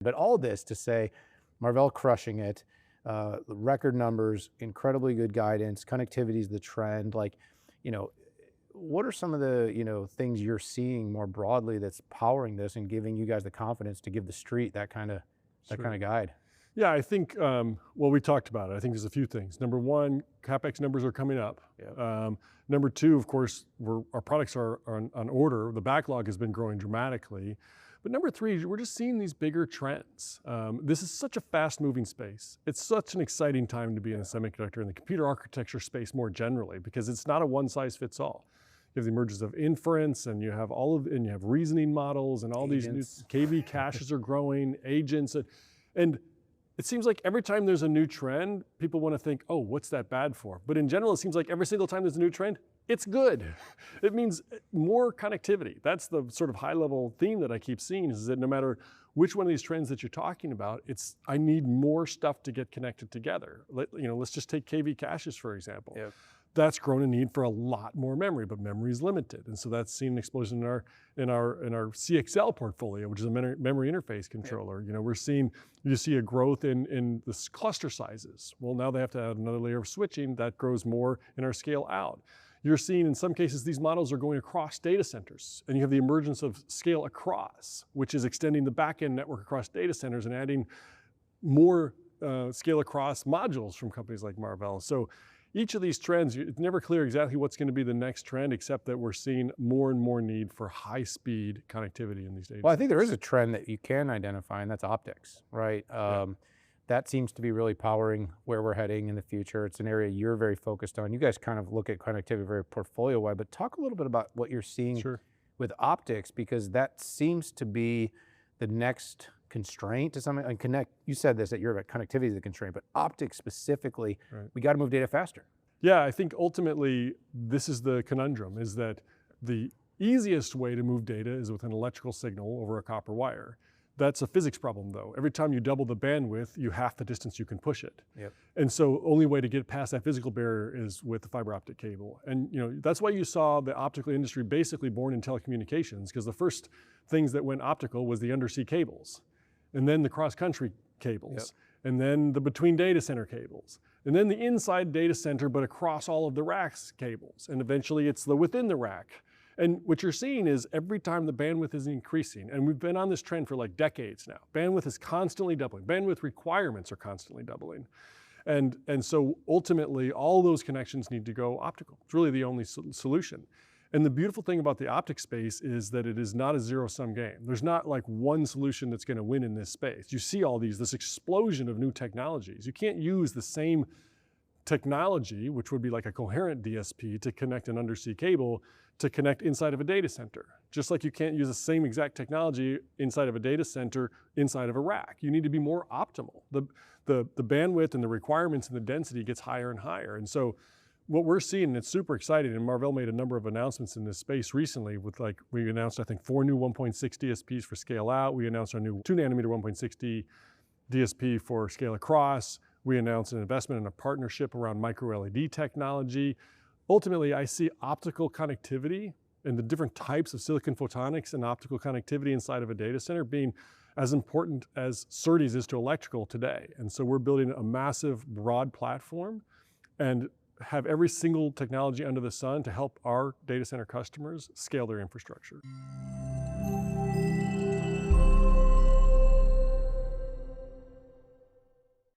But all this to say, Marvell crushing it, record numbers, incredibly good guidance, connectivity is the trend. Like, you know, what are some of the, things you're seeing more broadly that's powering this and giving you guys the confidence to give the street that kind of guide? Yeah, I think, well, we talked about it. I think there's a few things. Number one, CapEx numbers are coming up. Yeah. Number two, of course, our products are on order. The backlog has been growing dramatically. But number three, we're just seeing these bigger trends. This is such a fast-moving space. It's such an exciting time to be in the semiconductor and the computer architecture space more generally, because it's not a one-size-fits-all. You have the emergence of inference, and you have and you have reasoning models, and all Agents. these new KV caches are growing, agents, and it seems like every time there's a new trend, people want to think, oh, what's that bad for? But in general, it seems like every single time there's a new trend, it's good. It means more connectivity. That's the sort of high-level theme that I keep seeing, is that no matter which one of these trends that you're talking about, I need more stuff to get connected together. Let's just take KV caches, for example. Yep. That's grown a need for a lot more memory, but memory is limited. And so that's seen an explosion in our CXL portfolio, which is a memory interface controller. Yeah. You see a growth in the cluster sizes. Well, now they have to add another layer of switching that grows more in our scale out. You're seeing, in some cases, these models are going across data centers, and you have the emergence of scale across, which is extending the back-end network across data centers and adding more scale across modules from companies like Marvell. So each of these trends, it's never clear exactly what's going to be the next trend, except that we're seeing more and more need for high-speed connectivity in these data Well, I think there is centers. a trend that you can identify, and that's optics, right? Yeah. That seems to be really powering where we're heading in the future. It's an area you're very focused on. You guys kind of look at connectivity very portfolio-wide, but talk a little bit about what you're seeing Sure. with optics, because that seems to be the next constraint to something. And you said this, that connectivity is the constraint, but optics specifically, Right. we got to move data faster. Yeah, I think ultimately this is the conundrum, is that the easiest way to move data is with an electrical signal over a copper wire. That's a physics problem, though. Every time you double the bandwidth, you half the distance you can push it. Yep. And so only way to get past that physical barrier is with the fiber optic cable. And that's why you saw the optical industry basically born in telecommunications, because the first things that went optical was the undersea cables, and then the cross-country cables, Yep. and then the between data center cables, and then the inside data center but across all of the racks cables, and eventually it's the within the rack. And what you're seeing is every time the bandwidth is increasing, and we've been on this trend for like decades now, bandwidth is constantly doubling. Bandwidth requirements are constantly doubling. And so ultimately, all those connections need to go optical. It's really the only solution. And the beautiful thing about the optics space is that it is not a zero-sum game. There's not like one solution that's going to win in this space. You see this explosion of new technologies. You can't use the same technology, which would be like a coherent DSP, to connect an undersea cable to connect inside of a data center. Just like you can't use the same exact technology inside of a data center inside of a rack. You need to be more optimal. The bandwidth and the requirements and the density gets higher and higher. And so what we're seeing, and it's super exciting, and Marvell made a number of announcements in this space recently we announced, I think, 4 new 1.6 DSPs for scale out. We announced our new 2 nanometer 1.6T DSP for scale across. We announced an investment in a partnership around micro LED technology. Ultimately, I see optical connectivity and the different types of silicon photonics and optical connectivity inside of a data center being as important as SerDes is to electrical today. And so we're building a massive, broad platform and have every single technology under the sun to help our data center customers scale their infrastructure.